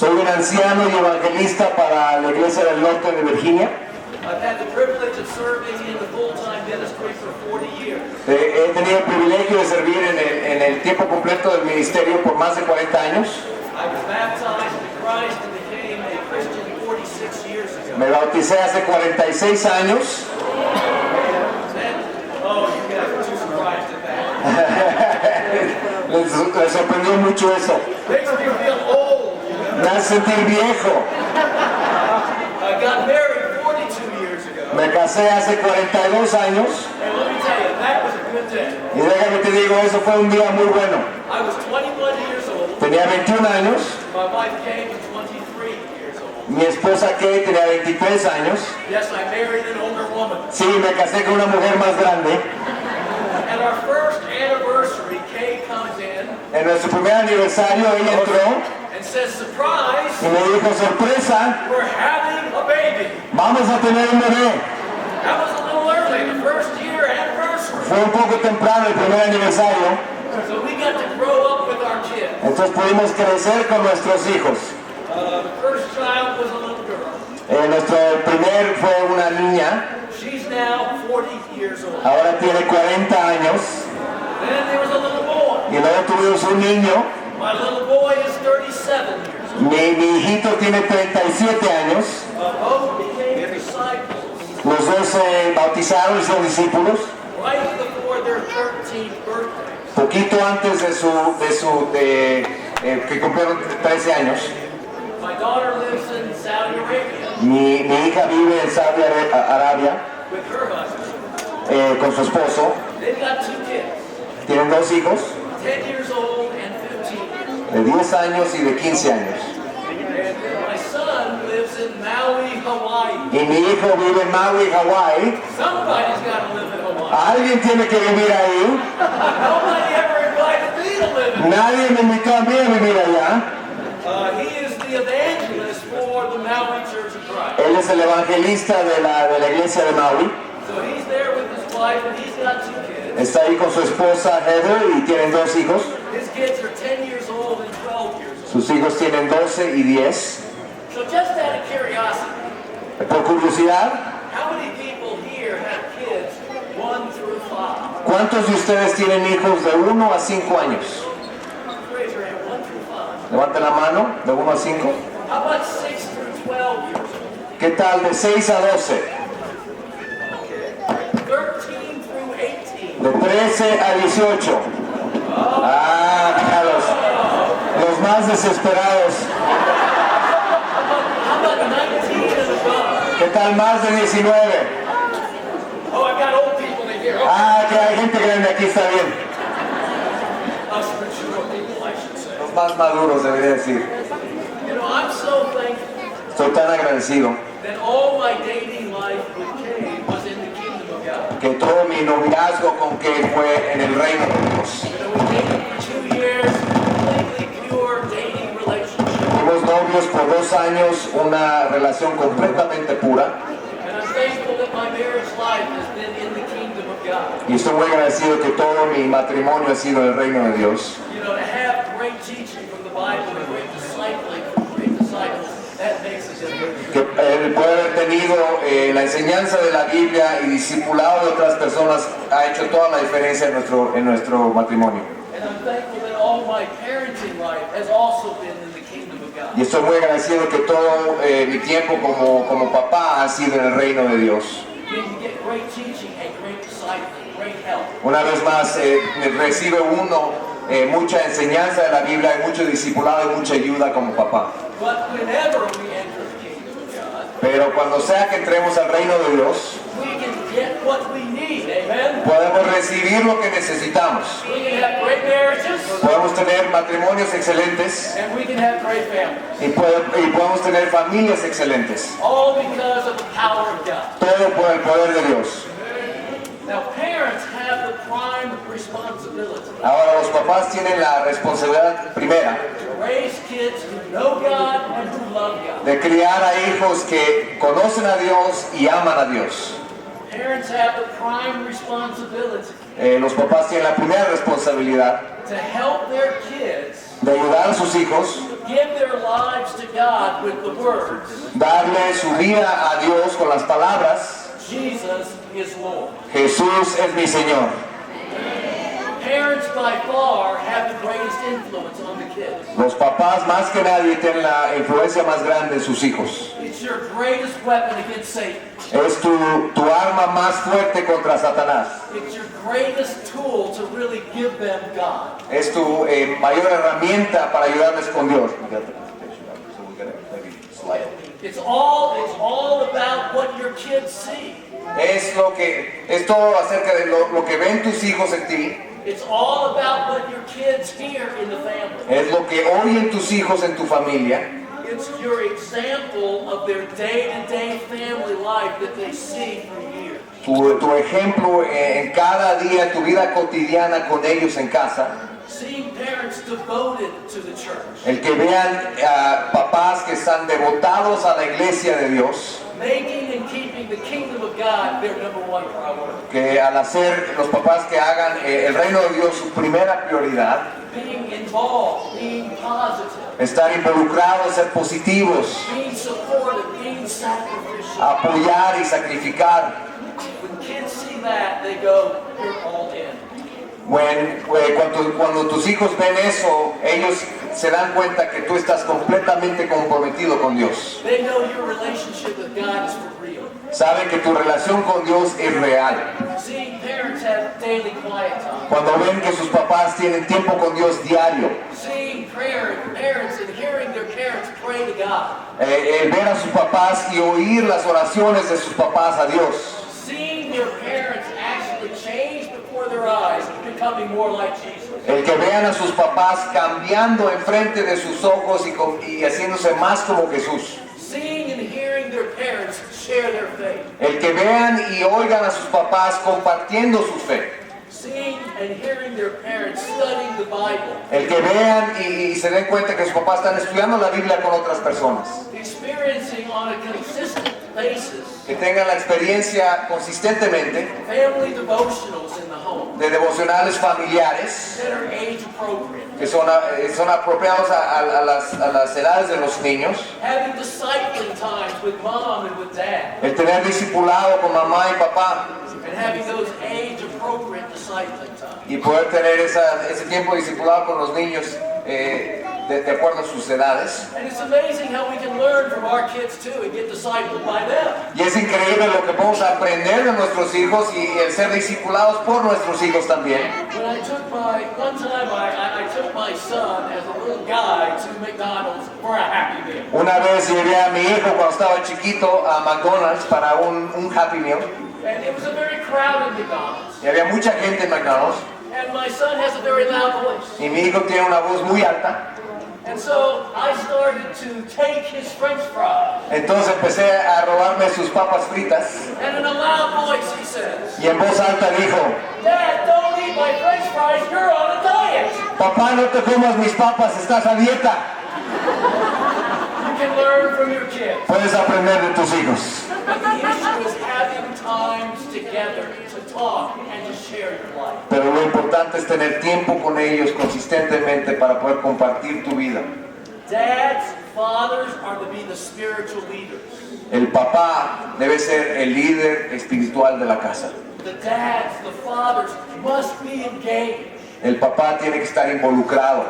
Soy un anciano y evangelista para la Iglesia del Norte de Virginia. I've had the privilege of serving in the full-time ministry for 40 years. He tenido el privilegio de servir en el tiempo completo del ministerio por más de 40 años. I was baptized into Christ and became a Christian 46 years ago. Me bauticé hace 46 años. Oh, you guys are too surprised at that. Les sorprendió mucho eso. Makes me feel old. Me hace sentir viejo. I got married 42 years ago. Me casé hace 42 años. And let me tell you, that was a good day. Y déjame te digo, eso fue un día muy bueno. I was 21 years old. Tenía 21 años. My wife came to 23 years old. Mi esposa Kay tenía 23 años. Yes, I married an older woman. Sí, me casé con una mujer más grande. At our first anniversary, Kay comes in En nuestro primer aniversario ella entró and says, surprise, y me dijo, sorpresa, we're having a baby. vamos a tener un bebé. That was a little early, the first year anniversary. Fue un poco temprano el primer aniversario, So we got to grow up with our kids. entonces pudimos crecer con nuestros hijos. The first child was a little girl. Nuestro primer fue una niña, She's now 40 years old. ahora tiene 40 años. Then there was a little boy. Y luego tuvimos un niño, My little boy is 37 years old. mi hijito tiene 37 años. Both became disciples Los dos se bautizaron y son discípulos. right before their 13th birthday. Poquito antes que cumplieron 13 años. My daughter lives in Saudi Arabia Mi hija vive en Saudi Arabia with her husband. con su esposo. They've got 2 kids, Tienen 2 hijos 10 years old and 15. de 10 años y de 15 años. And my son lives in Maui, Hawaii. Y mi hijo vive en Maui, Hawái. Somebody's got to live in Hawaii. Alguien tiene que vivir ahí. Nobody ever invited me to live in Nadie me invitó a mí a vivir allá. He is the evangelist for the Maui Church of Christ. Él es el evangelista de la iglesia de Maui. So he's there with his wife and he's got 2 kids. Está ahí con su esposa Heather y tienen 2 hijos. His kids are 10 years old and 12 years old. Sus hijos tienen 12 y 10. So just out of curiosity, Por curiosidad, how many people here have kids 1 through 5? ¿cuántos de ustedes tienen hijos de 1 a 5 años? Raise your hand, 1 through 5. Levanten la mano, de 1 a 5. How about 6 through 12 years old? ¿Qué tal de 6 a 12? 13 through 18. De 13 a 18. Ah, los más desesperados. How about 19 and above? ¿Qué tal más de 19? Oh, I've got old people in here. Okay. Ah, que hay gente grande aquí, está bien. Us mature people, I should say. Los más maduros, debería decir. You know, I'm so thankful Estoy tan agradecido that all my dating life with Kay was in the kingdom of God. que todo mi noviazgo con Kate fue en el reino de Dios. You know, we dated for 2 years, completely pure dating relationship. Fuimos novios por 2 años, una relación completamente pura. And I'm thankful that my marriage life has been in the kingdom of God. Y estoy muy agradecido que todo mi matrimonio ha sido en el reino de Dios. You know, to have great teaching from the Bible and great discipling from great disciples, that makes a difference. Que el poder haber tenido la enseñanza de la Biblia y discipulado de otras personas ha hecho toda la diferencia en nuestro matrimonio. And I'm thankful that all my parenting life has also been in the kingdom of God. Y estoy muy agradecido que todo mi tiempo como papá ha sido en el reino de Dios. You get great teaching and great discipling, great help. Una vez más, recibe uno mucha enseñanza de la Biblia, y mucho discipulado y mucha ayuda como papá. But whenever we enter the kingdom of God, Pero cuando sea que entremos al reino de Dios, we can get what we need, amen? podemos recibir lo que necesitamos. We can have great marriages, Podemos tener matrimonios excelentes and we can have great families. y podemos tener familias excelentes. All because of the power of God. Todo por el poder de Dios. Now, parents have the prime responsibility Ahora los papás tienen la responsabilidad primera to raise kids who know God and who love God. de criar a hijos que conocen a Dios y aman a Dios. Parents have the prime responsibility Los papás tienen la primera responsabilidad to help their kids de ayudar a sus hijos give their lives to God with the words, darle su vida a Dios con las palabras, Jesus is Lord. Jesús es mi Señor. Parents by far have the greatest influence on the kids. Los papás más que nadie tienen la influencia más grande en sus hijos. It's your greatest weapon against Satan. Es tu arma más fuerte contra Satanás. It's your greatest tool to really give them God. Es tu mayor herramienta para ayudarles con Dios. It's all about what your kids see. Es todo acerca de lo que ven tus hijos en ti. It's all about what your kids hear in the family. Es lo que oyen tus hijos en tu familia. It's your example of their day-to-day family life that they see for years. Tu ejemplo en cada día, tu vida cotidiana con ellos en casa. Seeing parents devoted to the church. El que vean papás que están devotados a la iglesia de Dios. Making and keeping the kingdom of God their number one priority. Que al hacer los papás que hagan el reino de Dios su primera prioridad. Being involved, being positive. Estar involucrados, ser positivos. Being supportive, being sacrificial. Apoyar y sacrificar. When kids see that, they go, "You're all in." Cuando tus hijos ven eso, ellos se dan cuenta que tú estás completamente comprometido con Dios. They know your relationship with God is for real. Saben que tu relación con Dios es real. Seeing parents have daily quiet time. Cuando ven que sus papás tienen tiempo con Dios diario. Seeing parents and hearing their parents pray to God. El ver a sus papás y oír las oraciones de sus papás a Dios. Seeing their parents actually change before their eyes, becoming more like Jesus. El que vean a sus papás cambiando enfrente de sus ojos y haciéndose más como Jesús. Seeing and hearing their parents share their faith. El que vean y oigan a sus papás compartiendo su fe. Seeing and hearing their parents studying the Bible. El que vean y se den cuenta que sus papás están estudiando la Biblia con otras personas. Experiencing on a consistent basis. Que tengan la experiencia consistentemente Family devotionals in the home. de devocionales familiares That are age appropriate. que son apropiados a las edades de los niños. Having discipling times with mom and with dad. El tener discipulado con mamá y papá. And having those age appropriate discipling times. Y poder tener ese tiempo discipulado con los niños de acuerdo a sus edades. And it's amazing how we can learn from our kids too and get discipled by them. Y es increíble lo que podemos aprender de nuestros hijos y el ser discipulados por nuestros hijos también. When I took one time I took my son as a little guy to McDonald's for a Happy Meal. Una vez llevé a mi hijo cuando estaba chiquito a McDonald's para un Happy Meal. And it was a very crowded McDonald's. Y había mucha gente en McDonald's. And my son has a very loud voice. Y mi hijo tiene una voz muy alta. And so I started to take his French fries. Entonces empecé a robarme sus papas fritas. And in a loud voice he says, Y en voz alta dijo, "Dad, don't eat my French fries, you're on a diet." papá, no te comas mis papas, estás a dieta. You can learn from your kids. Puedes aprender de tus hijos. But the issue is having times together to talk and to share your life. Pero lo importante es tener tiempo con ellos consistentemente para poder compartir tu vida. Dads, fathers are to be the spiritual leaders. El papá debe ser el líder espiritual de la casa. The dads, the fathers must be engaged. El papá tiene que estar involucrado.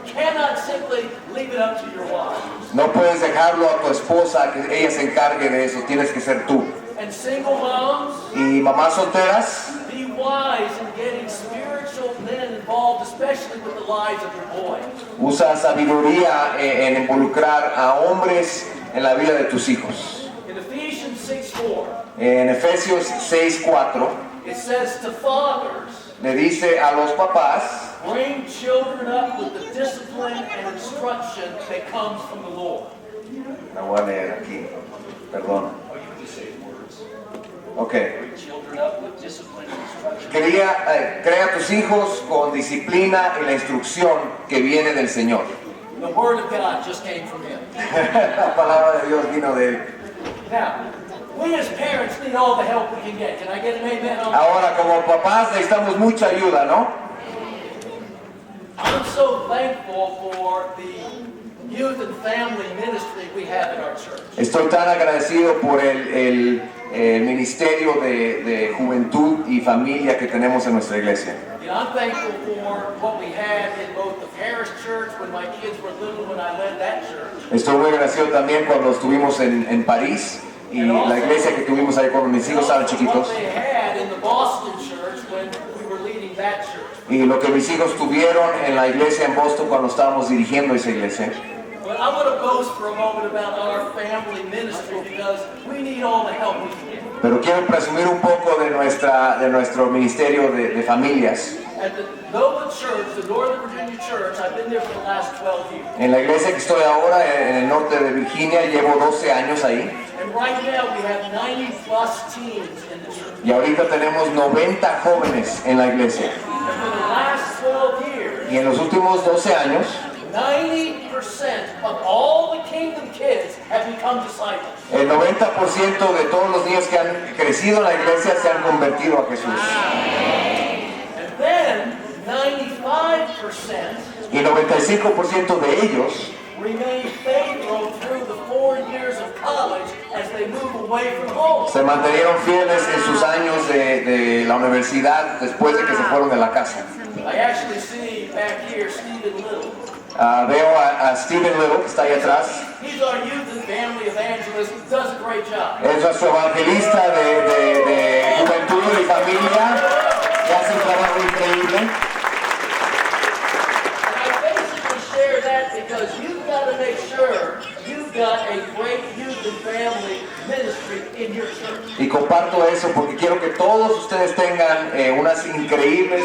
You cannot simply leave it up to your wives. No puedes dejarlo a tu esposa que ella se encargue de eso, tienes que ser tú. And single moms, Y mamás solteras, be wise in getting spiritual men involved, especially with the lives of your boys. usa sabiduría en involucrar a hombres en la vida de tus hijos. In Ephesians 6:4, En Efesios 6:4 it says to fathers, le dice a los papás, bring children up with the discipline and instruction that comes from the Lord. la voy a leer aquí, perdón. Or you can just say words. Ok. Bring children up with discipline and instruction. Crea a tus hijos con disciplina y la instrucción que viene del Señor. The word of God just came from him. La palabra de Dios vino de él. Now, we as parents need all the help we can get. Can I get an amen on that? Ahora, como papás necesitamos mucha ayuda, ¿no? I'm so thankful for the youth and family ministry we have in our church. Estoy tan agradecido por el ministerio de juventud y familia que tenemos en nuestra iglesia. You know, I'm thankful for what we had in both the parish church when my kids were little when I led that church. Estoy muy agradecido también cuando estuvimos en París y la iglesia que tuvimos ahí cuando mis hijos estaban chiquitos. What they had in the Boston church when we were leading that church. Y lo que mis hijos tuvieron en la iglesia en Boston cuando estábamos dirigiendo esa iglesia. But I want to boast for a moment about our family ministry because we need all the help we can get. Pero quiero presumir un poco de nuestro ministerio de familias. At the Nova Church, the Northern Virginia Church, I've been there for the last 12 years. En la iglesia que estoy ahora, en el norte de Virginia, llevo 12 años ahí. And right now we have 90 plus teens in the church. Y ahorita tenemos 90 jóvenes en la iglesia. And for the last 12 years, Y en los últimos 12 años, 90% of all the kingdom kids have become disciples. el 90% de todos los niños que han crecido en la iglesia se han convertido a Jesús. And then 95% Y 95% de ellos remain faithful through the 4 years of college as they move away from home. se mantenieron fieles en sus años de la universidad después de que se fueron de la casa. I actually see back here Stephen Little. Veo a Stephen Little, que está ahí atrás. He's our youth and family evangelist. Does a great job. Es nuestro evangelista de juventud y familia, que hace un trabajo increíble. And I basically share that because you've got to make sure you've got a great youth and family ministry in your church. Y comparto eso porque quiero que todos ustedes tengan unos increíbles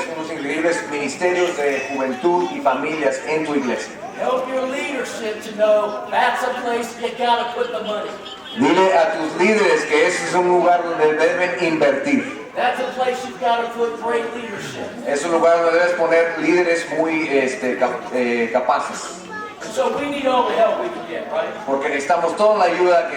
ministerios de juventud y familias en tu iglesia. Help your leadership to know that's a place you got to put the money. Dile a tus líderes que ese es un lugar donde deben invertir. That's a place you've got to put great leadership. Es un lugar donde debes poner líderes muy capaces. And so we need all the help we can get, right? Porque necesitamos toda la ayuda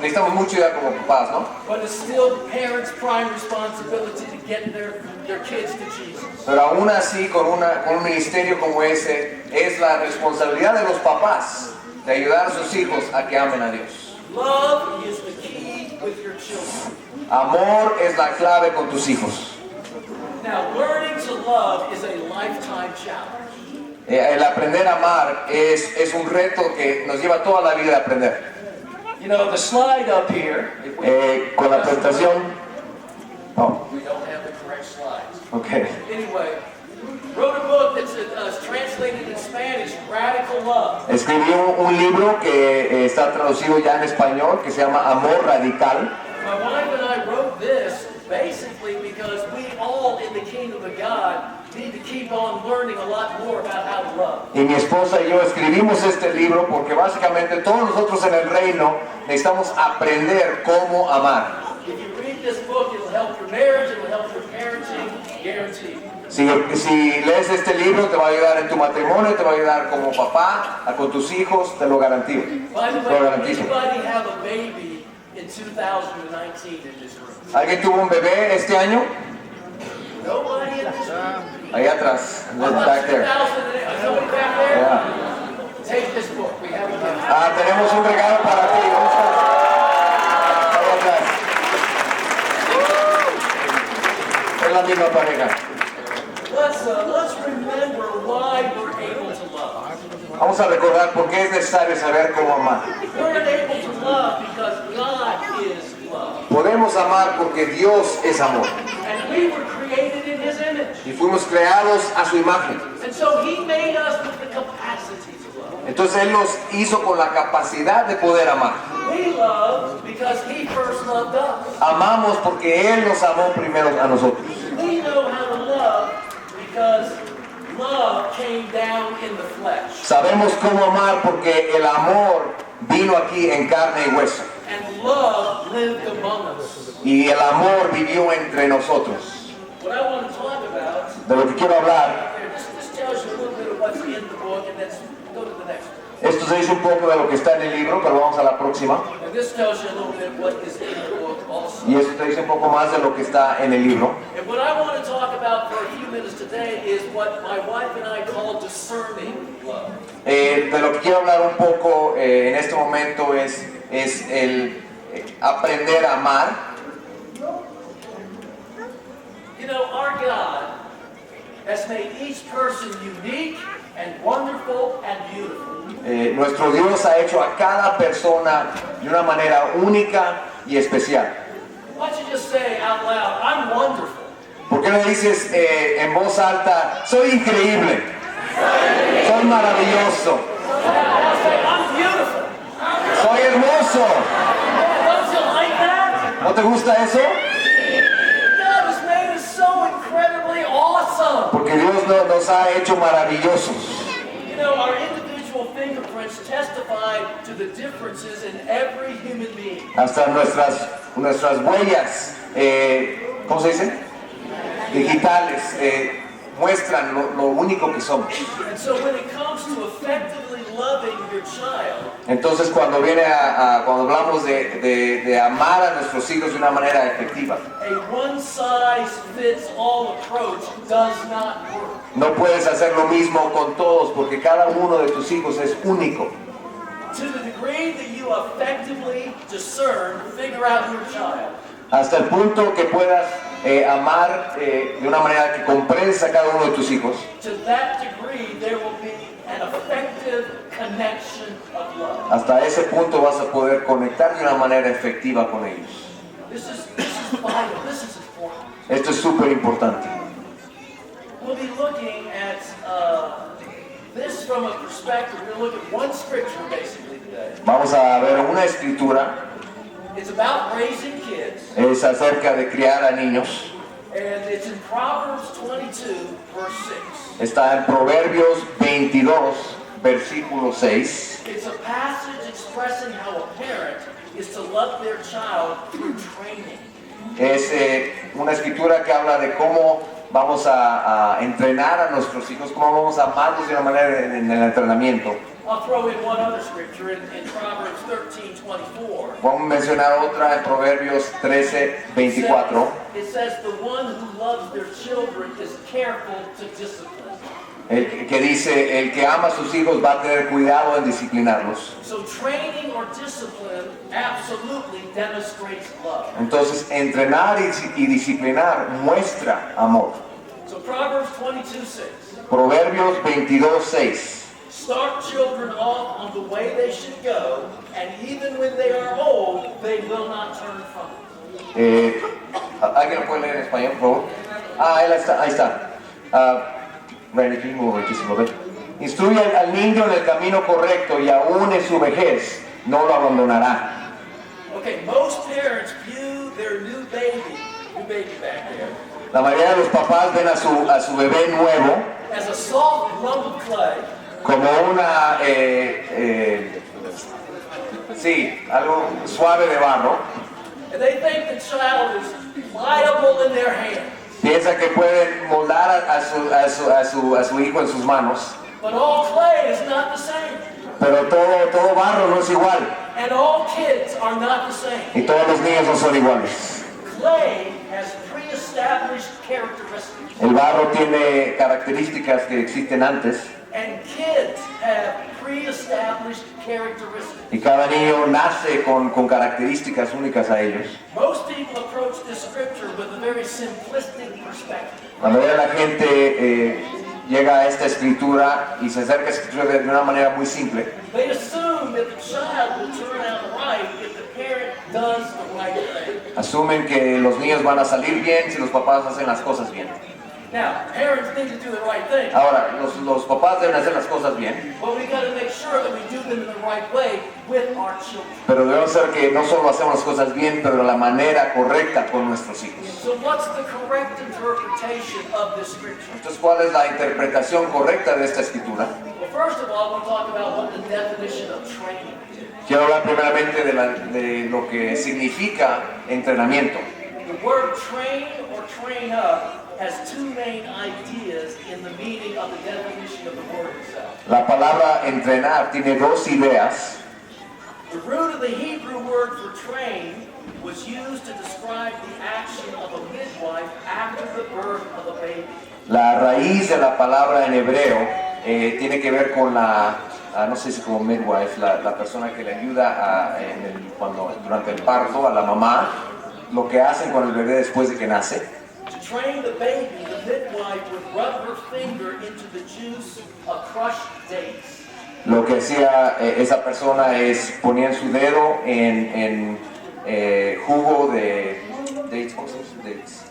necesitamos mucha ayuda como papás, ¿no? But it's still the parents' prime responsibility to get their kids to Jesus. Pero aún así, con un ministerio como ese, es la responsabilidad de los papás de ayudar a sus hijos a que amen a Dios. Love is the key with your children. Amor es la clave con tus hijos. Now, learning to love is a lifetime challenge. El aprender a amar es un reto que nos lleva toda la vida a aprender. You know, the slide up here, if Con la presentación... Oh, we don't have the correct slides. ok. Anyway, wrote a book that's translated in Spanish, Radical Love. Escribí un libro que está traducido ya en español, que se llama Amor Radical. My wife and I wrote this basically because we all in the kingdom of God need to keep on learning a lot more about how to love. Y mi esposa y yo escribimos este libro porque básicamente todos nosotros en el reino necesitamos aprender cómo amar. If you read this book, it'll help your marriage, it'll help your parenting, guaranteed. Si lees este libro te va a ayudar en tu matrimonio, te va a ayudar como papá, con tus hijos, te lo garantizo. By the Te lo way, garantizo. anybody have a baby in 2019 in this room? ¿Alguien tuvo un bebé este año? Nobody in this room? Ahí atrás, How about back there. 2008? Somebody back there? Yeah. Take this book. We have a gift. Tenemos un regalo para ti. ¿Dónde estás? Ahí atrás. Es la misma pareja. Let's remember why we're able to love. Vamos a recordar por qué es necesario saber cómo amar. We're able to love because God is love. Podemos amar porque Dios es amor. And we were created in His image. Y fuimos creados a su imagen. And so He made us with the capacity to love. Entonces Él nos hizo con la capacidad de poder amar. We love because He first loved us. Amamos porque Él nos amó primero a nosotros. We know how to love because love came down in the flesh. Sabemos cómo amar porque el amor vino aquí en carne y hueso. And love lived among us. Y el amor vivió entre nosotros. What I want to talk about, De lo que quiero hablar, this tells you a little bit of what's in the book, and let's go to the next one. esto se dice un poco de lo que está en el libro, pero vamos a la próxima. And this tells you a little bit what is in the book also. Y esto te dice un poco más de lo que está en el libro. And what I want to talk about for a few minutes today is what my wife and I call discerning of love. De lo que quiero hablar un poco en este momento es el aprender a amar. You know, our God has made each person unique and wonderful and beautiful. Nuestro Dios ha hecho a cada persona de una manera única y especial. Why don't you just say out loud, I'm wonderful. ¿Por qué no dices en voz alta, soy increíble, soy maravilloso, Now say, I'm beautiful. soy hermoso? Don't you like that? ¿No te gusta eso? God has made us so incredibly awesome. Porque Dios nos ha hecho maravillosos. You know, our individual fingerprints testify to the differences in every human being. Hasta nuestras huellas, ¿cómo se dice? Digitales, muestran lo único que somos. And so when it comes to effectively loving your child, Entonces cuando cuando hablamos de amar a nuestros hijos de una manera efectiva, a one-size-fits-all approach does not work. no puedes hacer lo mismo con todos porque cada uno de tus hijos es único. To the degree that you effectively discern, figure out your child, Hasta el punto que puedas amar de una manera que comprendes a cada uno de tus hijos, to that degree there will be an effective connection of love. hasta ese punto vas a poder conectar de una manera efectiva con ellos. This is vital. This is important. Esto es súper importante. We'll be looking at this from a perspective. We're going to look at one scripture basically today. Vamos a ver una escritura, It's about raising kids, es acerca de criar a niños. and it's in Proverbs 22, verse 6. Está en Proverbios 22, versículo 6. It's a passage expressing how a parent is to love their child through training. Es una escritura que habla de cómo vamos a entrenar a nuestros hijos, cómo vamos a amarlos de una manera en el entrenamiento. I'll throw in one other scripture in Proverbs 13:24. Vamos a mencionar otra en Proverbios 13, 24. It says, the one who loves their children is careful to discipline. Que dice, el que ama a sus hijos va a tener cuidado en disciplinarlos. So training or discipline absolutely demonstrates love. Entonces, entrenar y disciplinar muestra amor. So Proverbs 22:6. Proverbios 22, 6. Start children off on the way they should go, and even when they are old, they will not turn from it. ¿Alguien lo puede leer en español, por favor? Ahí está. Muchísimo. Instruye al niño en el camino correcto y aún en su vejez no lo abandonará. Okay, most parents view their new baby back there, La mayoría de los papás ven a su bebé nuevo as a soft lump of clay, como una, algo suave de barro. and they think the child is pliable in their hands. Piensa que pueden moldar a su hijo en sus manos, But all clay is not the same, pero todo barro no es igual and all kids are not the same. y todos los niños no son iguales. Clay has pre-established characteristics, El barro tiene características que existen antes and kids have pre-established characteristics. y cada niño nace con características únicas a ellos. Most people approach this scripture with a very simplistic perspective. La mayoría de la gente llega a esta escritura y se acerca a esta escritura de una manera muy simple. They assume that the child will turn out right if the parent does the right thing. Asumen que los niños van a salir bien si los papás hacen las cosas bien. Now, parents need to do the right thing, Ahora, los papás deben hacer las cosas bien, but we got to make sure that we do them in the right way with our children. pero debemos hacer que no solo hacemos las cosas bien, pero de la manera correcta con nuestros hijos. So what's the correct interpretation of this scripture? Entonces, ¿cuál es la interpretación correcta de esta escritura? Well, first of all, we'll talk about what the definition of training is. Quiero hablar primeramente de lo que significa entrenamiento. The word train or train up has two main ideas in the meaning of the definition of the word itself. La palabra entrenar tiene dos ideas. The root of the Hebrew word for train was used to describe the action of a midwife after the birth of a baby. La raíz de la palabra en hebreo tiene que ver con no sé si como midwife, la persona que le ayuda durante el parto a la mamá, lo que hacen con el bebé después de que nace. To train the baby, the midwife would rub her finger into the juice of crushed dates. Lo que hacía esa persona es ponían su dedo en jugo de dates, ¿cómo se dice?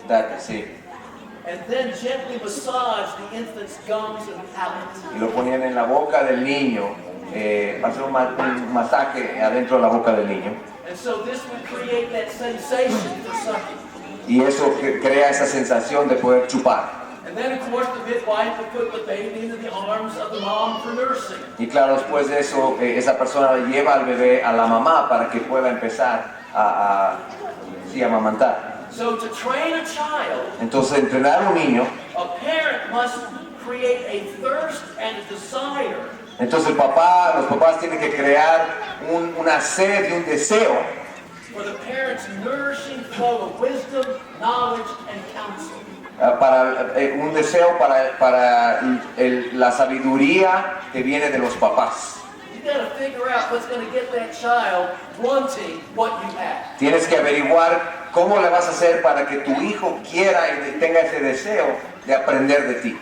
Dates, sí. And then gently massage the infant's gums and palate. Y lo ponían en la boca del niño, para hacer un masaje adentro de la boca del niño. And so this would create that sensation for sucking. Y eso crea esa sensación de poder chupar. And then, of course, the midwife would put the baby into the arms of the mom for nursing. Y claro, después de eso, esa persona lleva al bebé a la mamá para que pueda empezar a amamantar. So to train a child, Entonces, entrenar a un niño, a parent must create a thirst and a desire entonces los papás tienen que crear una sed y un deseo for the parent's nourishing flow of wisdom, knowledge, and counsel. un deseo para la sabiduría que viene de los papás. You got to figure out what's going to get that child wanting what you have. Tienes que averiguar cómo le vas a hacer para que tu hijo quiera y tenga ese deseo de aprender de ti.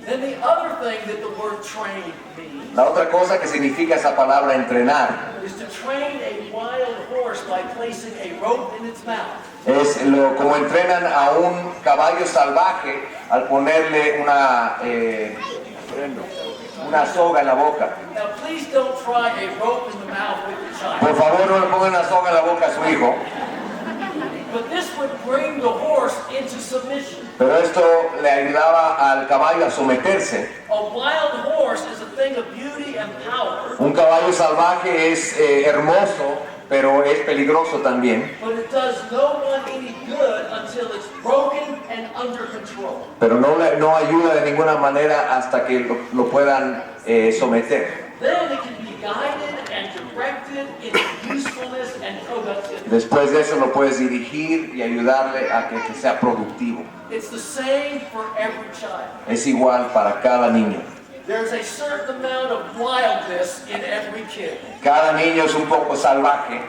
Then the other thing that the word train means La otra cosa que significa esa palabra entrenar is to train a wild horse by placing a rope in its mouth. es como entrenan a un caballo salvaje al ponerle una soga en la boca. Now, please don't try a rope in the mouth with your child. Por favor, no le pongan una soga en la boca a su hijo. But this would bring the horse into submission. Pero esto le ayudaba al caballo a someterse. A wild horse is a thing of beauty and power, Un caballo salvaje es hermoso, pero es peligroso también. but it does no one any good until it's broken and under control. Pero no ayuda de ninguna manera hasta que lo puedan someter. Then it can be guided and directed into usefulness and productivity. Después de eso lo puedes dirigir y ayudarle a que sea productivo. It's the same for every child. Es igual para cada niño. There's a certain amount of wildness in every kid, Cada niño es un poco salvaje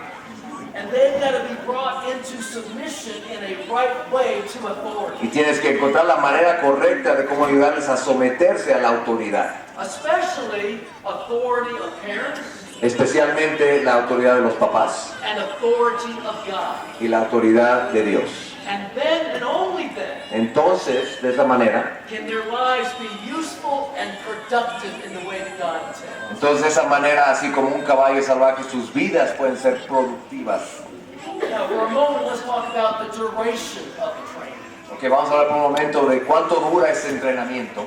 and they've got to be brought into submission in a right way to authority, y tienes que encontrar la manera correcta de cómo ayudarles a someterse a la autoridad, especially authority of parents especialmente la autoridad de los papás and authority of God. y la autoridad de Dios. And then and only then Entonces, de esa manera, can their lives be useful and productive in the way that God intends. entonces de esa manera, así como un caballo salvaje, sus vidas pueden ser productivas. Now, for a moment, let's talk about the duration of the training. Ok, vamos a hablar por un momento de cuánto dura ese entrenamiento.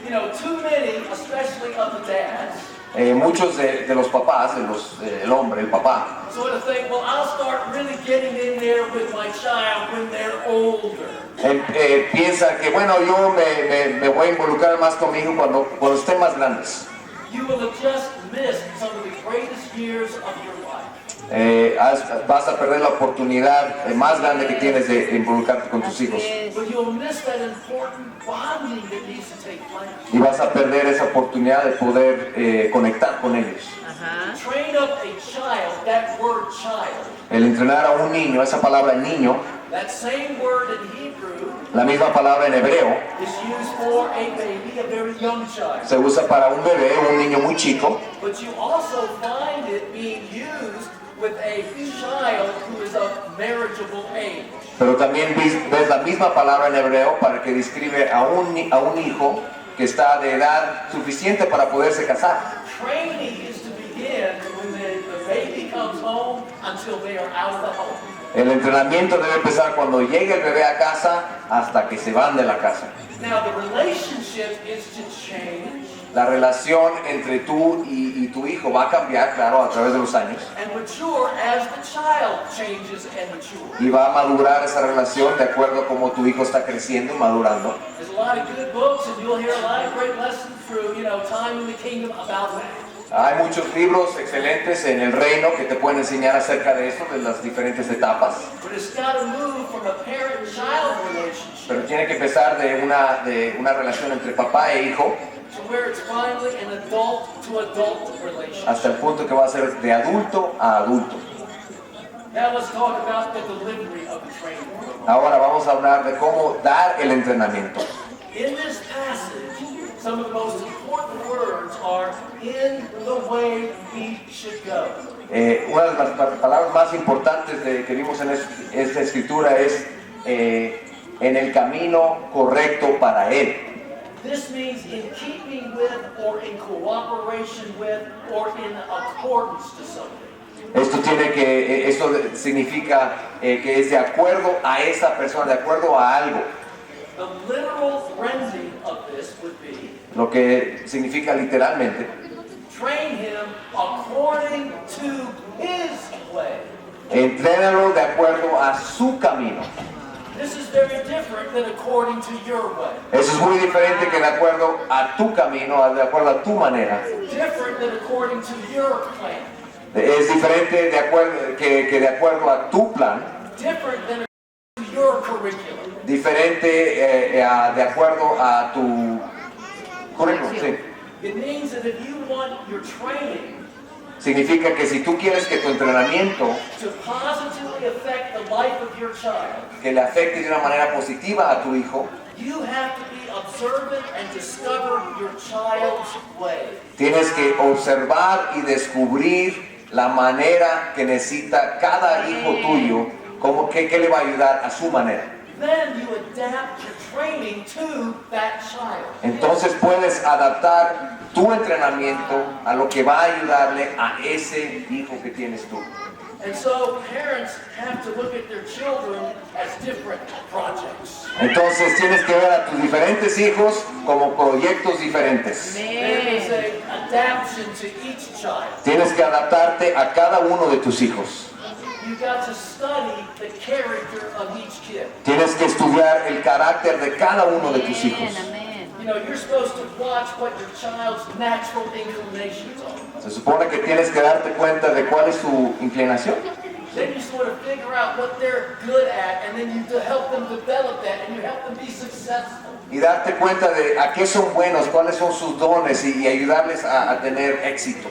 You know, too many, especially of the dads, Muchos de los papás, el hombre, el papá, sort of think, well, I'll start really getting in there with my child when they're older. piensa que, bueno, yo me voy a involucrar más con mi hijo cuando estén más grandes. You will have just missed some of the greatest years of your life. Vas a perder la oportunidad más grande que tienes de involucrarte con tus hijos. But you'll miss that important bonding that needs to take place. Y vas a perder esa oportunidad de poder conectar con ellos. To train up a child, that word child, El entrenar a un niño, esa palabra niño, that same word in Hebrew la misma palabra en hebreo, is used for a baby, a very young child. se usa para un bebé, un niño muy chico, But you also find it being used with a child who is of marriageable age. pero también ves la misma palabra en hebreo para que describe a un hijo que está de edad suficiente para poderse casar. Training is to begin when the baby comes home until they are out of the home. El entrenamiento debe empezar cuando llegue el bebé a casa hasta que se van de la casa. Now the relationship is to change La relación entre tú y tu hijo va a cambiar, claro, a través de los años. and mature as the child changes and matures. Y va a madurar esa relación de acuerdo a cómo tu hijo está creciendo y madurando. There's a lot of good books and you'll hear a lot of great lessons through, time in the kingdom about that. Hay muchos libros excelentes en el reino que te pueden enseñar acerca de eso, de las diferentes etapas. But it's got to move from a parent-child relationship Pero tiene que empezar de una relación entre papá e hijo to where it's finally an adult-to-adult relationship. hasta el punto que va a ser de adulto a adulto. Now let's talk about the delivery of the training program. Ahora vamos a hablar de cómo dar el entrenamiento. In this passage, some of the most important words are in the way we should go. Una de las palabras más importantes que vimos en esta escritura es en el camino correcto para él. This means in keeping with, or in cooperation with, or in accordance to something. Esto significa que es de acuerdo a esa persona, de acuerdo a algo. The literal rendering of this would be, Lo que significa literalmente, train him according to his way. entrénalo de acuerdo a su camino. This is very different than according to your way. Eso es muy diferente que de acuerdo a tu camino, de acuerdo a tu manera. Different than according to your plan. Es diferente que de acuerdo a tu plan. Different than according to your curriculum. Diferente de acuerdo a tu currículum. Sí. It means that if you want your training Significa que si tú quieres que tu entrenamiento to positively affect the life of your child, que le afecte de una manera positiva a tu hijo, you have to be observant and discover your child's way. tienes que observar y descubrir la manera que necesita cada hijo tuyo, qué le va a ayudar a su manera. Then you adapt your training to that child. Entonces puedes adaptar tu entrenamiento a lo que va a ayudarle a ese hijo que tienes tú. And so parents have to look at their children as different projects. Entonces tienes que ver a tus diferentes hijos como proyectos diferentes. There is an adaptation to each child. Tienes que adaptarte a cada uno de tus hijos. You've got to study the character of each kid. Tienes que estudiar el carácter de cada uno de tus hijos. You know, you're supposed to watch what your child's natural inclinations are. Se supone que tienes que darte cuenta de cuál es su inclinación. Then you sort of figure out what they're good at, and then you help them develop that, and you help them be successful. Y darte cuenta de a qué son buenos, cuáles son sus dones y ayudarles a tener éxito.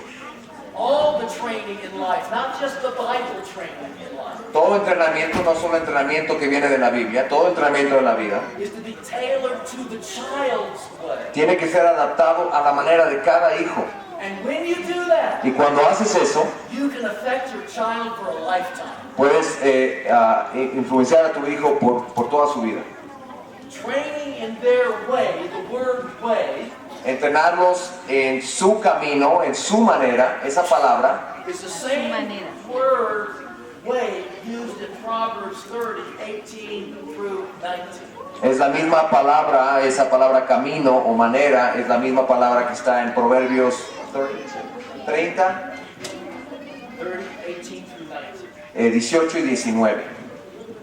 All the training in life, not just the Bible training in life, Todo entrenamiento, no solo entrenamiento que viene de la Biblia, todo entrenamiento de la vida, is to be tailored to the child's way. tiene que ser adaptado a la manera de cada hijo. And when you do that, Y cuando haces eso, you can affect your child for a lifetime. puedes influenciar a tu hijo por toda su vida. Training in their way, the word way, Entrenarlos en su camino, en su manera, esa palabra, is the same manera. word way used in Proverbs 30, 18 through 19. es la misma palabra, esa palabra camino o manera, es la misma palabra que está en Proverbios 30, 18 through 19. 18 y 19.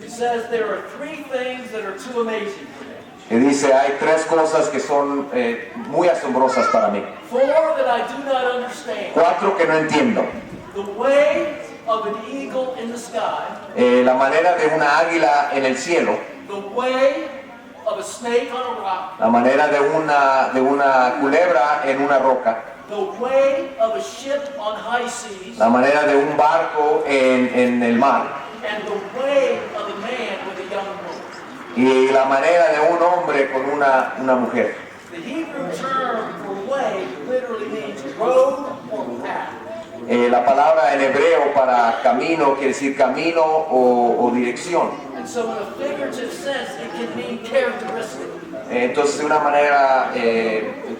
It says there are three things that are too amazing for me. Que dice, hay tres cosas que son muy asombrosas para mí. Four that I do not understand. Cuatro que no entiendo. The way of an eagle in the sky. La manera de una águila en el cielo, The way of a snake on a rock. la manera de una culebra en una roca, The way of a ship on high seas. la manera de un barco en el mar And the way of a man with a young woman. y la manera de un hombre con una mujer. The Hebrew term for way literally means road or path. La palabra en hebreo para camino quiere decir camino o dirección. And so in a figurative sense, it can mean characteristic. Entonces de una manera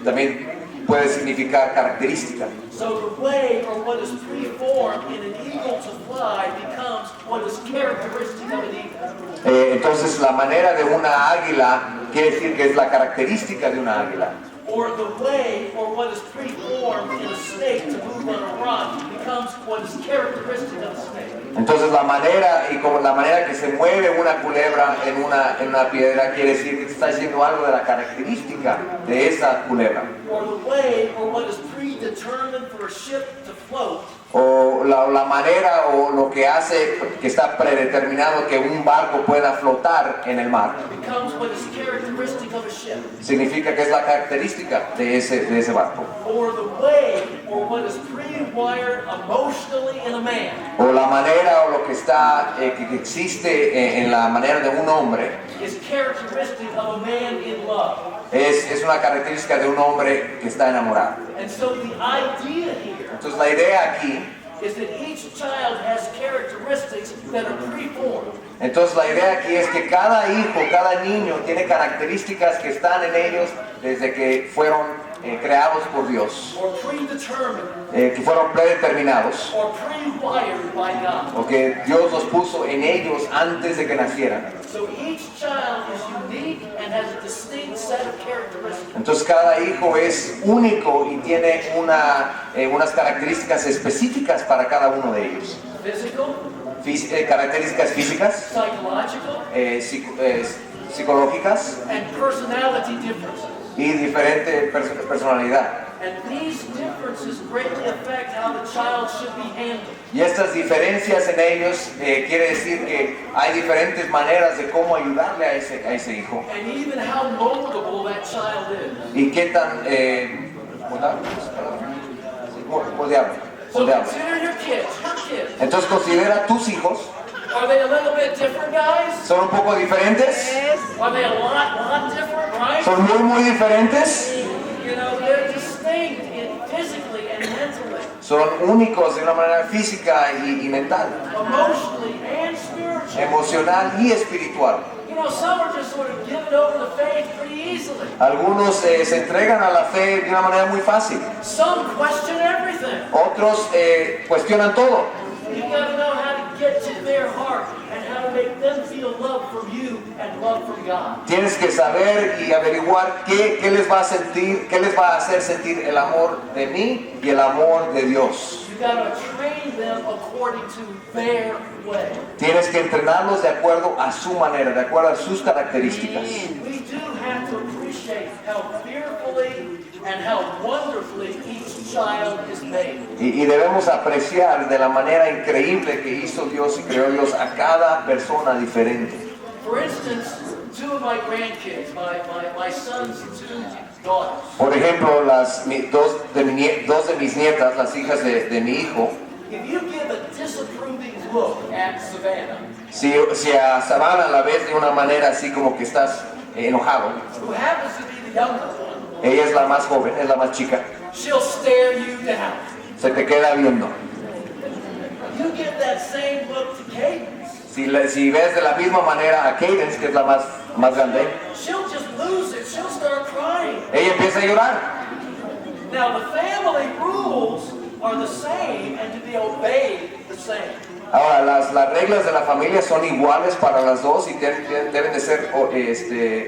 también puede significar característica. So the way, or what is preformed in an eagle to fly, becomes what is characteristic of an eagle. Entonces la manera de una águila quiere decir que es la característica de una águila. Or the way, or what is preformed in a snake to move on a rock, becomes what is characteristic of a snake. Entonces la manera que se mueve una culebra en una piedra quiere decir que está haciendo algo de la característica de esa culebra. Or the way, or what is predetermined predetermined for a ship to float o la manera o lo que hace que está predeterminado que un barco pueda flotar en el mar, becomes what is characteristic of a ship, significa que es la característica de ese barco. or the way, or what is pre-wired emotionally in a man, O la manera o lo que está, que existe en la manera de un hombre, is characteristic of a man in love. es una característica de un hombre que está enamorado. And so the idea here Entonces la idea aquí, is that each child has characteristics that are preformed. entonces la idea aquí es que cada hijo, cada niño tiene características que están en ellos desde que fueron creados por Dios, Or predetermined, que fueron predeterminados, or pre-wired by God. o que Dios los puso en ellos antes de que nacieran. So each child is unique and has a distinct set of characteristics. Entonces cada hijo es único y tiene unas características específicas para cada uno de ellos. Physical, Características físicas, psychological, psicológicas and personality differences. y diferente personalidad. And these differences greatly affect how the child should be handled. Y estas diferencias en ellos quiere decir que hay diferentes maneras de cómo ayudarle a ese hijo. And even how moldable that child is. Y qué tan moldeable. So consider your kids. Entonces considera tus hijos. Are they a little bit different, guys? ¿Son un poco diferentes? Are they a lot different, right? ¿Son muy diferentes? You know, they're distinct physically and mentally, Son únicos de una manera física y mental, emotionally and spiritually. emocional y espiritual. You know, some are just sort of given over to faith pretty easily. Algunos se entregan a la fe de una manera muy fácil. Some question everything. Otros cuestionan todo. You got to know how to get to their heart and how to make them feel love from you and love from God. Tienes que saber y averiguar qué les va a sentir, qué les va a hacer sentir el amor de mí y el amor de Dios. You got to train them according to their way. Tienes que entrenarlos de acuerdo a su manera, de acuerdo a sus características. We do have to appreciate how fearfully and how wonderfully each child is made. Y debemos apreciar de la manera increíble que hizo Dios y creó Dios a cada persona diferente. For instance, two of my grandkids, my son's two daughters. Por ejemplo, dos de mis nietas, las hijas de mi hijo, If you give a disapproving look at Savannah, si a Savannah la ves de una manera así como que estás enojado, who happens to be the younger one, ella es la más joven, es la más chica, she'll stare you down. se te queda viendo. You give that same look to Cadence, Si ves de la misma manera a Cadence, que es la más grande, she'll just lose it. She'll start crying. ella empieza a llorar. Now, the family rules are the same and to be obeyed the same. Ahora, las reglas de la familia son iguales para las dos y deben de ser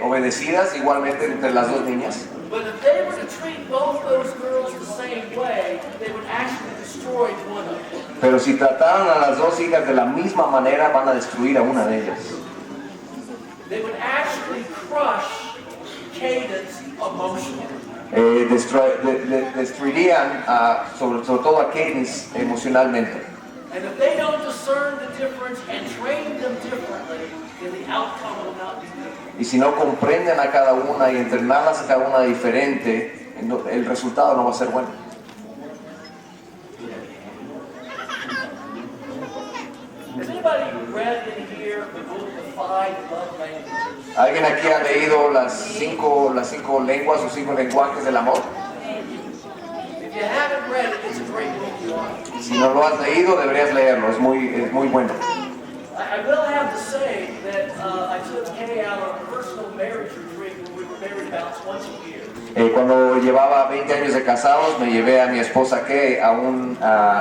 obedecidas igualmente entre las dos niñas. But if they were to treat both those girls the same way, they would actually destroy one of them. Pero si trataran a las dos hijas de la misma manera, van a destruir a una de ellas. They would actually crush Cadence emotionally. Destruirían sobre todo a Cadence emocionalmente. And if they don't discern the difference and train them differently, then the outcome will not be good. Y si no comprenden a cada una y entrenarlas a cada una diferente, el resultado no va a ser bueno. Has anybody read in here the book, The 5 Love Languages? ¿Alguien aquí ha leído las cinco lenguas o 5 lenguajes del amor? If you haven't read it, it's a great book. You want it. Si no lo has leído, deberías leerlo, es muy bueno. I will have to say that I took Kay out on a personal marriage retreat when we were married about 20 years. Cuando llevaba 20 años de casados, me llevé a mi esposa Kay a un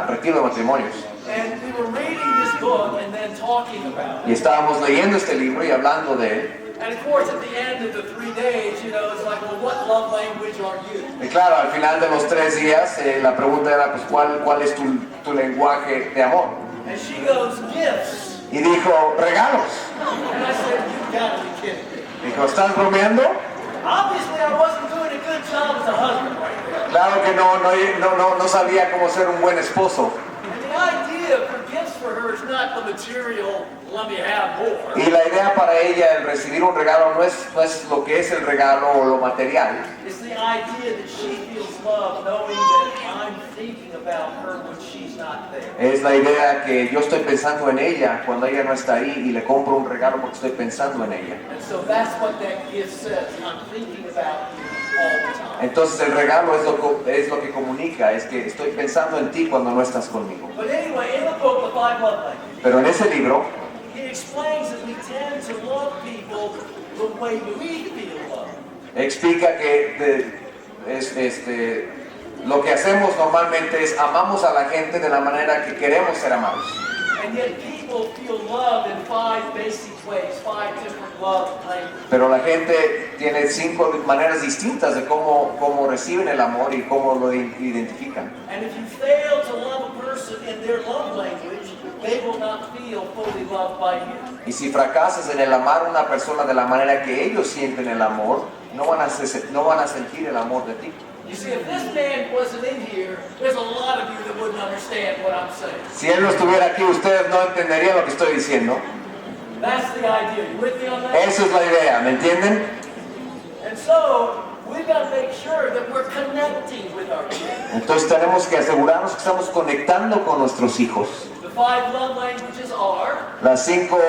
retiro de matrimonios. And we were reading this book and then talking about Y it. estábamos leyendo este libro y hablando de él. And of course, at the end of the 3 days, you know, it's like, well, what love language are you? Y claro, al final de los 3 días, la pregunta era, pues, ¿cuál es tu lenguaje de amor? And she goes, gifts. Y dijo, regalos. And I said, you gotta be kidding me. Dijo, ¿estás bromeando? Obviously, I wasn't doing a good job as a husband right there. Claro que no sabía cómo ser un buen esposo. And the idea for gifts for her is not the material, let me have more. Y la idea para ella, el recibir un regalo, no es lo que es el regalo o lo material. It's the idea that she feels love knowing that I'm thinking about her when she's not there. Es la idea que yo estoy pensando en ella cuando ella no está ahí y le compro un regalo porque estoy pensando en ella. And so that's what that gift says. I'm thinking about you all the time. Entonces el regalo es lo que comunica, es que estoy pensando en ti cuando no estás conmigo. But anyway, in the book, The Five Love Languages, Pero en ese libro he explains that we tend to love people the way we feel love. explica que lo que hacemos normalmente es amamos a la gente de la manera que queremos ser amados. And yet people feel love in five basic ways, five different love languages. Pero la gente tiene 5 maneras distintas de cómo reciben el amor y cómo lo identifican. And if you fail to love a person in their love language, they will not feel fully loved by you. Y si fracasas en el amar a una persona de la manera que ellos sienten el amor, no van a sentir el amor de ti. You see, if this man wasn't in here, there's a lot of you that wouldn't understand what I'm saying. Si él no estuviera aquí, ustedes no entenderían lo que estoy diciendo. That's the idea. You with me on that? Esa es la idea, ¿me entienden? And so, we've got to make sure that we're connecting with our kids. Entonces tenemos que asegurarnos que estamos conectando con nuestros hijos. The five love languages are Las 5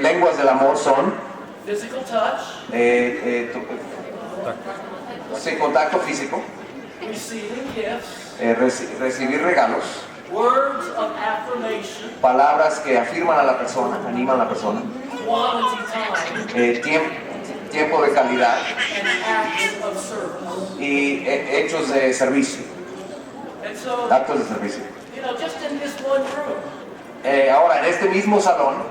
lenguas del amor son physical touch, contacto físico, receiving gifts, recibir regalos, words of affirmation, palabras que afirman a la persona, animan a la persona, quality time, tiempo de calidad and acts of service. y hechos de servicio, And so, actos de servicio. you know, just in this one room, Ahora, en este mismo salón,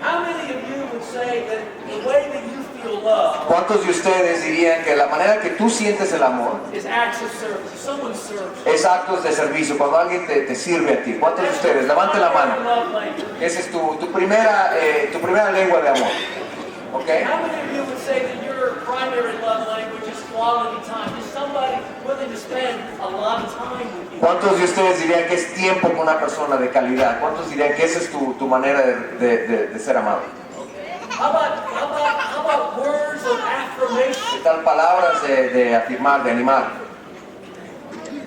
how many of you would say that the way that you feel love ¿cuántos de ustedes dirían que la manera que tú sientes el amor is acts of service? If someone serves you, es actos de servicio, cuando alguien te sirve a ti? ¿Cuántos de ustedes? Levanten la mano. love language. Esa es tu primera lengua de amor. ¿Ok? How many of you would say that your primary love language is quality time? Is somebody willing to spend a lot of time with you? ¿Cuántos de ustedes dirían que es tiempo con una persona de calidad? ¿Cuántos dirían que esa es tu manera de ser amado? How about words of affirmation? ¿Qué tal palabras de afirmar, de animar?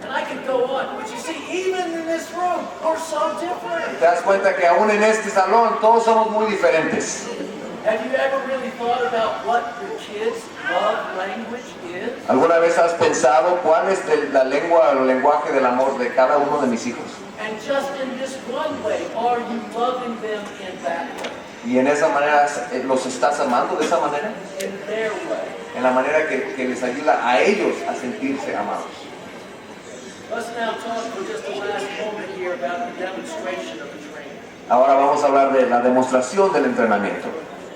And I could go on, but you see, even in this room, we're so different. Te das cuenta que aún en este salón todos somos muy diferentes. Have you ever really thought about what your kids' love language is? ¿Alguna vez has pensado cuál es la lengua o el lenguaje del amor de cada uno de mis hijos? And just in this one way, are you loving them in that way? Y en esa manera los estás amando de esa manera, In their way. en la manera que les ayuda a ellos a sentirse amados. Let's now talk for just the last moment here about the demonstration of the training. Ahora vamos a hablar de la demostración del entrenamiento.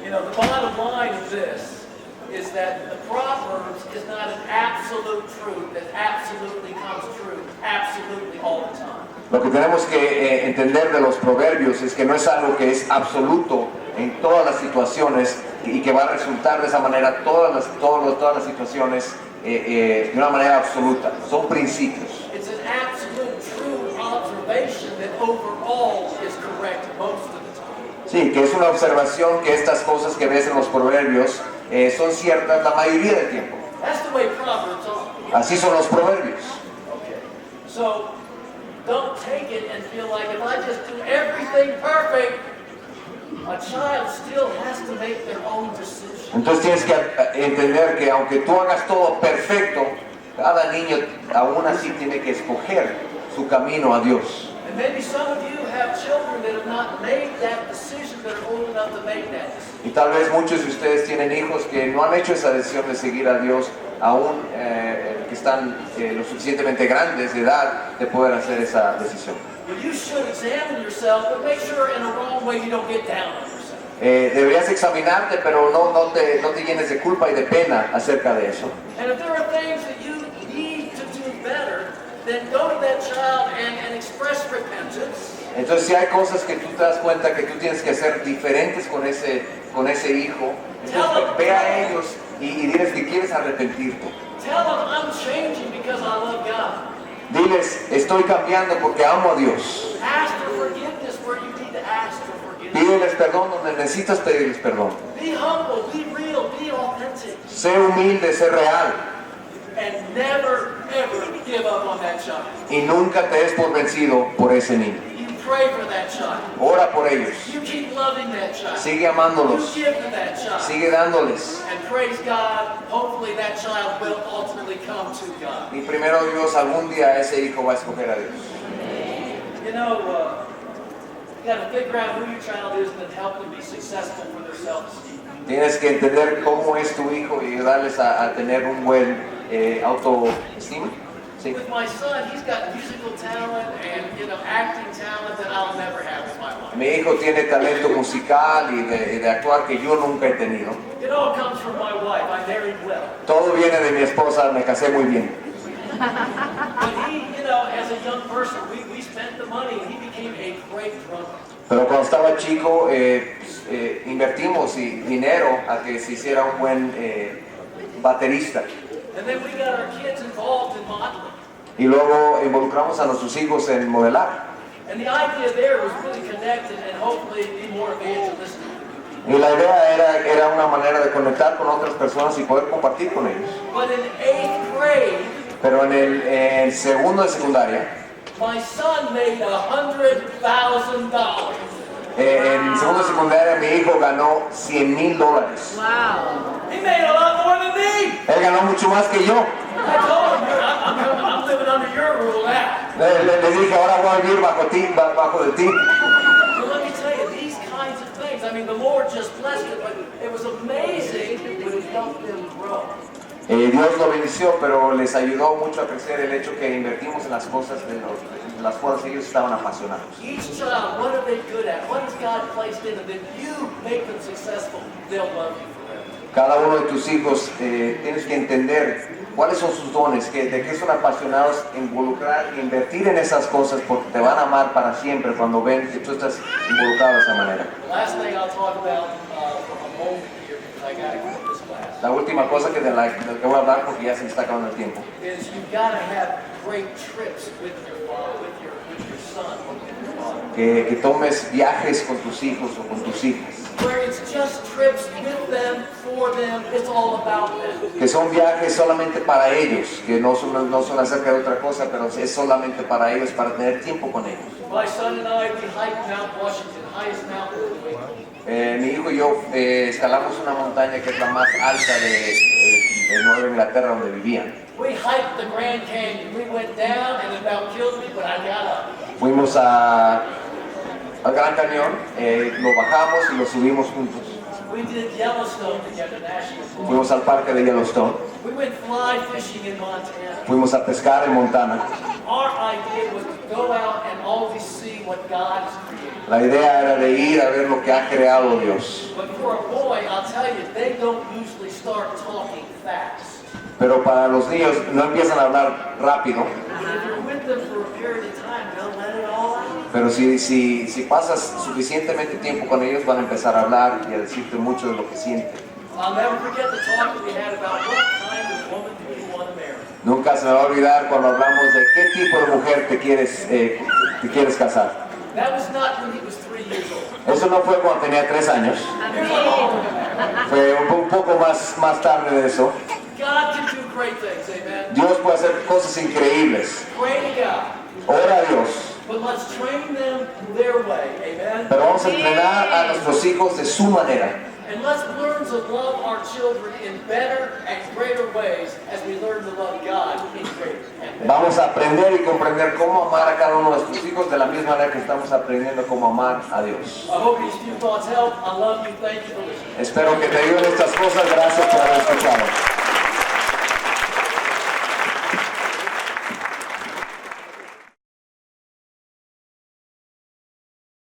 You know, the bottom line of this is that the Proverbs is not an absolute truth that absolutely comes true, absolutely all the time. Lo que tenemos que entender de los proverbios es que no es algo que es absoluto en todas las situaciones y que va a resultar de esa manera todas las situaciones de una manera absoluta. Son principios. It's an absolute true observation that overall is correct most of the time. Sí, que es una observación que estas cosas que ves en los proverbios son ciertas la mayoría del tiempo. That's the way Proverbs are. Así son los proverbios. Okay. So don't take it and feel like if I just do everything perfect, a child still has to make their own decision. Entonces tienes que entender que aunque tú hagas todo perfecto, cada niño aún así tiene que escoger su camino a Dios. And maybe some of you have children that have not made that decision, that are old enough to make that decision. Y tal vez muchos de ustedes tienen hijos que no han hecho esa decisión de seguir a Dios, aún que están lo suficientemente grandes de edad de poder hacer esa decisión. Well, you should examine yourself, but make sure in a wrong way you don't get down on yourself. Deberías examinarte, pero no te llenes de culpa y de pena acerca de eso. And if there are things that you need to do better, then go to that child and express repentance. Entonces, si hay cosas que tú te das cuenta que tú tienes que hacer diferentes con ese hijo, entonces ve a ellos y diles que quieres arrepentirte. Tell them I'm changing because I love God. Diles, estoy cambiando porque amo a Dios. Ask for forgiveness where you need to ask for forgiveness. Pídeles perdón donde necesitas pedirles perdón. Be humble, be real, be authentic. Sé humilde, sé real. And never, ever give up on that child. Y nunca te des por vencido por ese niño. You pray for that child. Ora por ellos. You keep loving that child. Sigue You amándolos. give to that child. Sigue dándoles. And praise God, hopefully that child will ultimately come to God. Y primero Dios, algún día ese hijo va a escoger a Dios. You know, you got to figure out who your child is and then help them be successful for their self-esteem. Tienes que entender cómo es tu hijo y ayudarles a tener un buen autoestima. Sí. With my son, he's got musical talent and, acting talent that I'll never have in my life. Mi hijo tiene talento musical y de actuar que yo nunca he tenido. It all comes from my wife. I married well. Todo viene de mi esposa, me casé muy bien. But he, as a young person, we spent the money and he became a great drummer. Pero cuando estaba chico, invertimos dinero a que se hiciera un buen baterista. And then we got our kids involved in modeling. Y luego involucramos a nuestros hijos en modelar. And the idea there was really connected and hopefully be more evangelistic. Y la idea era una manera de conectar con otras personas y poder compartir con ellos. But in 8th grade, Pero en segundo de secundaria, my son made $100,000. en segundo de secundaria mi hijo ganó $100,000. He made a lot more than me. Él ganó mucho más que yo. I told him, I'm living under your rule now. Le dije, ahora voy a vivir bajo de ti. Well, let me tell you, these kinds of things, the Lord just blessed it, but it was amazing when it helped them grow. Dios lo bendició, pero les ayudó mucho a crecer el hecho que invertimos en las cosas de las cuales ellos estaban apasionados. Each child, what are they good at? What has God placed in them? If you make them successful, they'll love you forever. Cada uno de tus hijos tienes que entender cuáles son sus dones, de qué son apasionados, invertir en esas cosas porque te van a amar para siempre cuando ven que tú estás involucrado de esa manera. Last thing I'll talk about for a moment here, because I got to quit this class, La última cosa de la que voy a hablar porque ya se me está acabando el tiempo. is you've got to have great trips with your father, with your son, or with your father. Que tomes viajes con tus hijos o con tus hijas. Where it's just trips with them, for them, it's all about them. Que son viajes solamente para ellos, que no son acerca de otra cosa, pero es solamente para ellos, para tener tiempo con ellos. My son and I, we hiked Mount Washington, highest mountain in New England. Mi hijo y yo escalamos una montaña que es la más alta de Nueva Inglaterra, donde vivían. We hiked the Grand Canyon. We went down and it about killed me, but I got up. Fuimos al Gran Cañón, lo bajamos y lo subimos juntos. We did Yellowstone together, National Park. Fuimos al parque de Yellowstone, We went fly fishing in Montana. fuimos a pescar en Montana. Our idea was to go out and always see what God has created. La idea era de ir a ver lo que ha creado Dios. But for a boy, I'll tell you, they don't usually start talking fast. Pero para los niños no empiezan a hablar rápido, But if you're with them for a period of time, they'll let it all out. pero si pasas suficientemente tiempo con ellos van a empezar a hablar y a decirte mucho de lo que sienten. I'll never forget the talk that we had about what kind of woman do you want to marry. Nunca se me va a olvidar cuando hablamos de qué tipo de mujer te quieres casar. That was not when he was 3 years old. Eso no fue cuando tenía 3 años, Here's what older than that. fue un poco más tarde de eso. God can do great things, amen. Dios puede hacer cosas increíbles. Pray to God. Ora a Dios, But let's train them their way, amen. pero vamos a entrenar a nuestros hijos de su manera. And let's learn to love our children in better and greater ways as we learn to love God in greater and better. Vamos a aprender y comprender cómo amar a cada uno de nuestros hijos de la misma manera que estamos aprendiendo cómo amar a Dios. I hope these few thoughts help. I love you. Thank you for listening. Espero que te ayuden estas cosas. Gracias por haber escuchado.